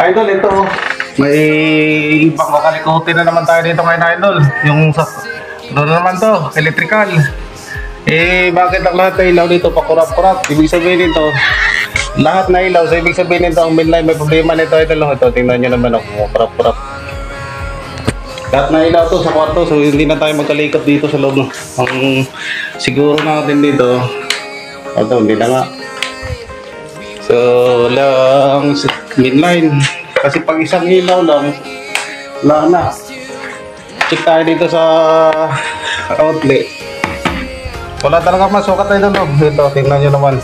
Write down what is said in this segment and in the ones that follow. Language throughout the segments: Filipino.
Idol, ito. May ibang kakalikutin na naman tayo dito ngayon, Idol. Yung sa... Ano naman to? Electrical. Bakit ang lahat na ilaw dito pakurap-kurap? Ibig sabihin nito, lahat na ilaw. So, ibig sabihin nito, ang mainline may problema nito. Ito, tingnan nyo naman ako. Kurap-kurap. Lahat na ilaw to sa kwarto. So, hindi na tayo magkalikot dito sa loob. Ang siguro natin dito, ito, hindi na nga. So, lang mainline. Kasi pag isang ilaw lang, wala na. Check tayo dito sa outlet. Wala talaga masukat tayo doon. Ito, tingnan nyo naman.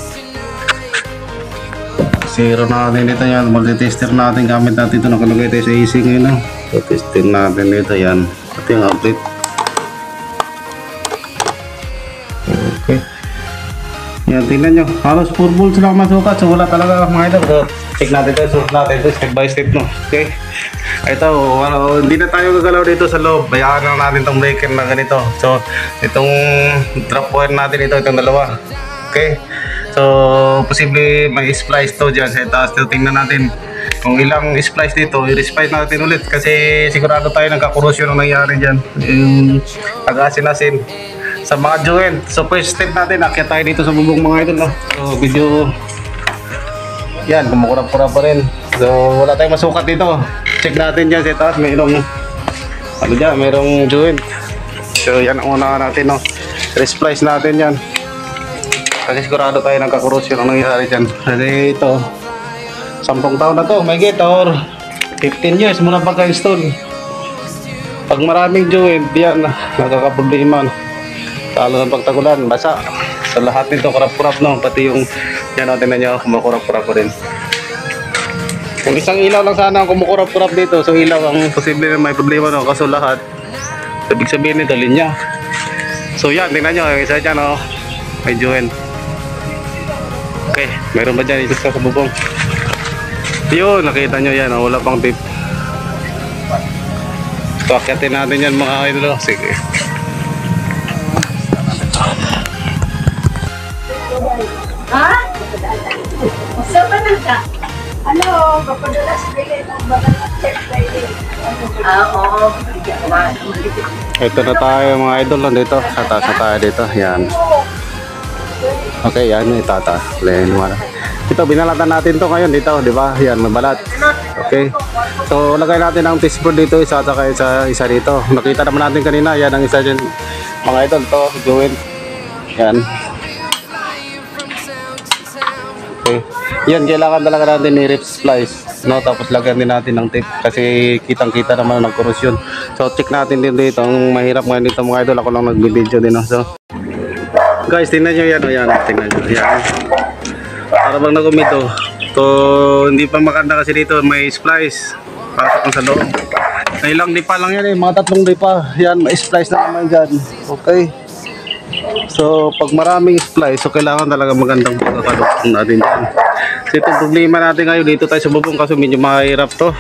Zero natin dito yan. Multi-tester natin. Gamit natin ito. Nakalagay tayo sa AC ngayon. So, testing natin dito yan. Ito yung outlet. Okay. Yan, tingnan nyo. Halos 4 volts lang masukat. So, wala talaga mga ito. So, check natin ito. Suot natin ito. Step by step, no? Okay. Ito, hindi na tayo gagalaw dito sa loob. Bayaan lang natin itong breaker na ganito. So, itong drop wire natin ito. Itong dalawa. Okay. So, posible may splice to dyan sa taas. So, tingnan natin kung ilang splice dito. I-splice natin ulit. Kasi sigurado tayo nagkakorosyon ang nangyari dyan. Yung pag-asin-asin sa mga joint. So, first step natin, akyat tayo dito sa bubong mga idol. No? So, video. Yan, kumukurap-kurap pa rin. So, wala tayong masukat dito. Check natin dyan sa taas. Mayroong, ano dyan, mayroong joint. So, yan ang una natin, no. Resplice natin yan. Kasi sigurado tayo nagkakorosyon ang nangyari dyan. Kasi ito, 10 taon na to, may get, or 15 years muna pagka-install. Pag maraming joint, yan, nagkakaproblema, no. Lalo ng pagtagulan, basa. Sa lahat nito, kurap-kurap, no. Pati yung, yan natin na nyo, kumukurap-kurap pa rin. Kung isang ilaw lang sana ang kumukurap-kurap dito, so ilaw ang posible na may problema, no. Kaso lahat, ibig sabihin nito, linya. So yan, tingnan nyo, yung isa dyan, no. May joint. Okay, mayroon ba dyan ibig sa bubong? Yun, nakita nyo yan, no. Wala pang tip. So, akyatin natin yan mga idol. Sige. Ha? Saan ba nagka? Ano, kapadalas bilhin ang bagal at check bilhin. Oo. Ito na tayo mga idol. Dito, sa taas na tayo dito. Yan. Okay, yan. Itata. Ito, binalatan natin to ngayon dito. Diba? Yan, mabalat. Okay. So, lagay natin ang test board dito. Isa sa isa dito. Nakita naman natin kanina. Yan ang isa dyan. Mga idol, to. Joint. Yan. Okay. Yan, kailangan talaga natin ni rip splice, no? Tapos lagyan din natin ng tape kasi kitang-kita naman ng korosyon. So, check natin din dito. Ang mahirap ngayon dito mga idol, ako lang nag-video din, no? So, guys, tingnan nyo yan, o yan, tingnan nyo, yan. Para bang nagumito. So, hindi pa maganda kasi dito, may splice. Pasok sa loob. May ilang dipa lang yan, mga 3 dipa. Yan, may splice na naman dyan. Okay. So, pag maraming splice, so kailangan talaga magandang pagkakalukong natin dyan. So, itong problema natin ngayon, dito tayo sa bubong kasi medyo mahirap to.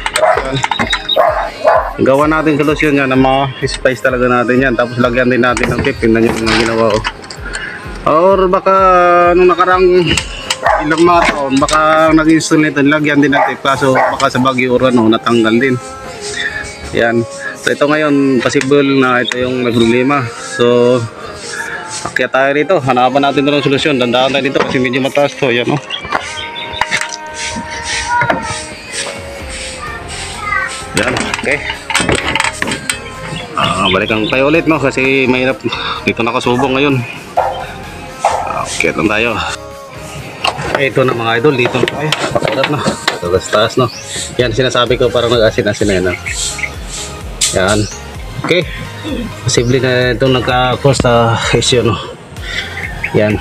Gawa natin solusyon yan na mga splice talaga natin yan. Tapos lagyan din natin ng tape. Tingnan nyo yung ginawa ko. Or baka nung nakarang ilang mga taon, baka nag-install nito, lagyan din ng tape. Kaso baka sa bagyo or ano, natanggal din. Yan. So, ito ngayon, possible na ito yung may problema. So, akyat tayo dito, hanapan natin ito ng solusyon. Dandahan tayo dito kasi medyo mataas to. Yan, oh. Yan, okay. Balikan tayo ulit, no, kasi mahirap dito nakasubong ngayon. Okay, lang tayo. Ito na mga idol, dito na tayo. Pakilat, no. Ito sa taas, no. Yan, sinasabi ko parang nag-asin-asin na yan, no. Yan. Okay. Posible na ito nagka-cause na issue, no. Yan.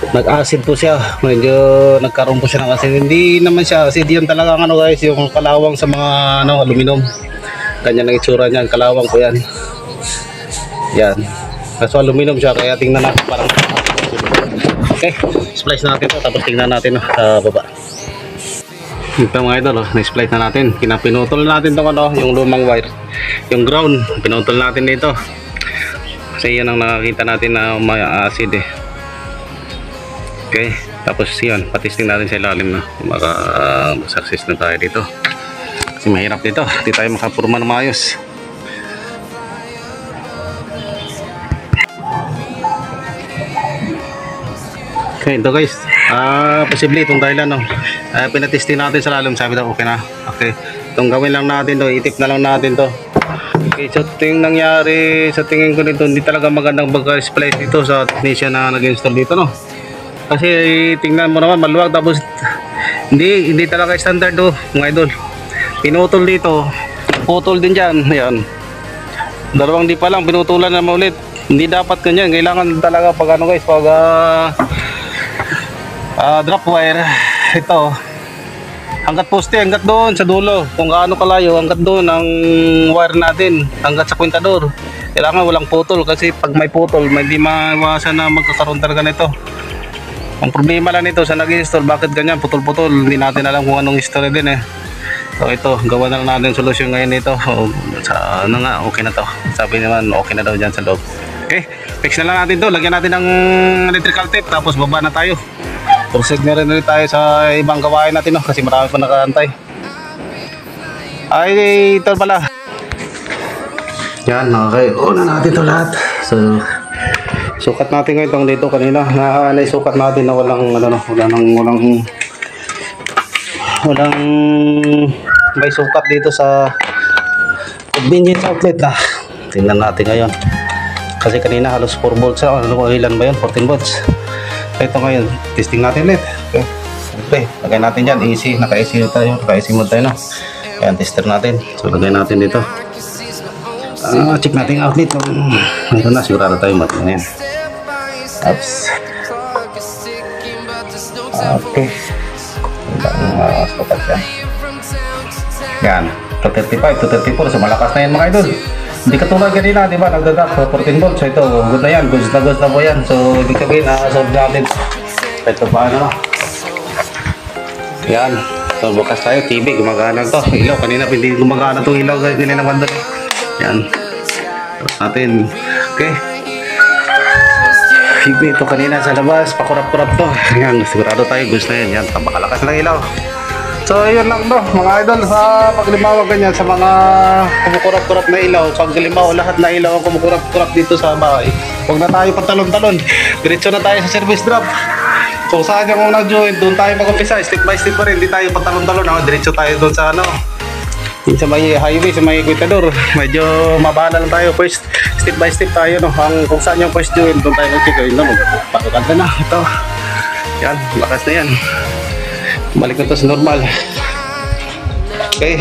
Nag-acid po siya. Medyo nagkaroon po siya ng acid. Hindi naman siya acid. Yan talaga ano guys, yung kalawang sa mga ano, aluminum. Ganyan ang itsura niyan. Kalawang po yan. Yan. Kaso aluminum siya. Kaya tingnan natin parang. Okay. Splice natin ito. Tapos tingnan natin, no, sa baba. Ito mga idol, na-splice na natin. Pinutol natin itong ano, yung lumang wire. Yung ground, pinutol natin dito. Kasi yan ang nakakita natin na may acid eh. Okay. Tapos yan, patisting natin sa ilalim na baka success na tayo dito. Kasi mahirap dito, hindi tayo makapurma ng maayos. Okay, ito guys, posible itong dahilan, no? Pinatesting natin sa lalim, sabi daw okay na. Okay, itong gawin lang natin to, itip na lang natin to. Okay, so tingin nangyari sa tingin ko dito, hindi talaga magandang pagka-splice dito sa technician na nag-install dito, no? Kasi tingnan mo naman maluwag, tapos hindi talaga standard do, mga idol. Pinutol dito, putol din dyan, ayan. Dalawang di pa lang, pinutulan na maulit. Hindi dapat ganyan, kailangan talaga pag ano guys, pag drop wire, ito hanggat poste, hanggat doon sa dulo, kung gaano kalayo, hanggat doon ang wire natin, hanggat sa kwintador. Kailangan walang putol, kasi pag may putol, may di maiwasan na magkakaroon talaga nito. Ang problema lang nito sa nag-install, bakit ganyan, putol-putol, hindi natin alam kung anong history din eh. So ito, gawa na lang natin solusyon ngayon nito. Sa ano nga, okay na to. Sabi naman, okay na daw dyan sa loob. Okay, fix na lang natin to, lagyan natin ng electrical tape, tapos baba na tayo. Proceed na rin tayo sa ibang gawain natin, no? Kasi marami pa nakaantay. Ay, ito pala. Yan, okay. Una natin ito lahat. So, sukat natin ngayon itong dito kanina. Naisukat natin na walang may sukat dito sa convenience outlet na. Tingnan natin ngayon. Kasi kanina halos 4 volts na. Ilan ba yun? 14 volts. Ito ngayon, testing natin ulit. Okay. Okay, lagay natin dyan. AC, naka-AC tayo. Naka-AC mode tayo na. Ayan, tester natin. So, lagay natin dito. Check natin yung outlet. Mayroon na, sigurado tayo mat. Ayan. Oops. Okay. Sukat yan. Yan. 235, 234. So, malakas na yan mga idol. Hindi katulad kanina, di ba? Nagdadak sa 14 volts. So, ito, good na yan. Good na po yan. So, ibig sabihin, solve natin. Ito pa, ano? Yan. So, bukas tayo. TV, gumagana to. Ilaw. Kanina, hindi gumagana itong ilaw. Kanina naman doon. Yan. Tapos natin. Okay. TV, ito kanina sa labas. Pakurap-kurap to. Yan. Sigurado tayo. Gusto na yan. Yan. Tabakalakas ng ilaw. So, yun lang to, mga idol, sa paglimaw ganyan, sa mga kumukurap-kurap na ilaw, paglimaw, lahat na ilaw ang kumukurap-kurap dito sa bahay. Huwag na tayo patalon-talon, diretso na tayo sa service drop. So, saan yung unang join, doon tayo mag-umpisa, step by step pa rin, hindi tayo patalon-talon, diretso tayo doon sa ano, sa may highway, sa may kwintador. Medyo mabala lang tayo, first step by step tayo, no, kung saan yung first join, doon tayo mag-check, yun na, magpapaganda na, ito, yan, lakas na yan. Balik na to sa normal. Okay.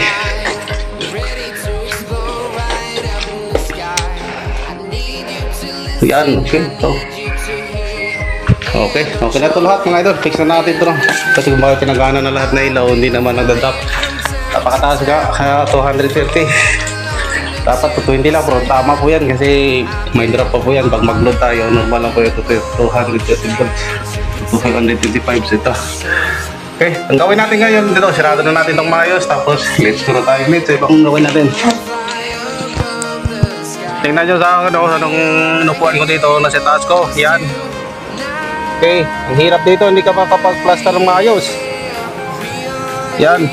Yan, okay. So, okay na to lahat mga idol. Fix na natin to, no? Kasi kung bakit pinagana na lahat na ilaw, hindi naman nagdadap. Napakataas ka, kaya 230. Dapat 220 lang, pero tama po yan kasi may drop pa po yan. Pag mag-load tayo, normal lang po yung 230 volts. 225 ito. Okay, ang gawin natin ngayon dito, sirado na natin itong maayos, tapos let's go na tayo ulit sa ibang gawin natin. Tingnan nyo sa akin, anong inupuan ko dito na sa taas ko, yan. Okay, ang hirap dito, hindi ka makapag-plaster ng maayos. Yan.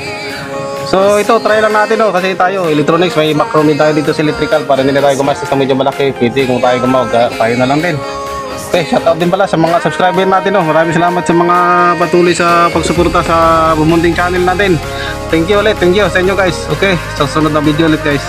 So ito, try lang natin, kasi tayo, electronics, may macro tayo dito sa electrical, para hindi na tayo gumastos na medyo malaki, pwede kung tayo gumawag, tayo na lang din. Okay, shoutout din pala sa mga subscriber natin. Maraming salamat sa mga patuloy sa pagsuporta sa Bumunding channel natin. Thank you ulit, thank you sa inyo guys. Okay, sa sunod na video ulit guys.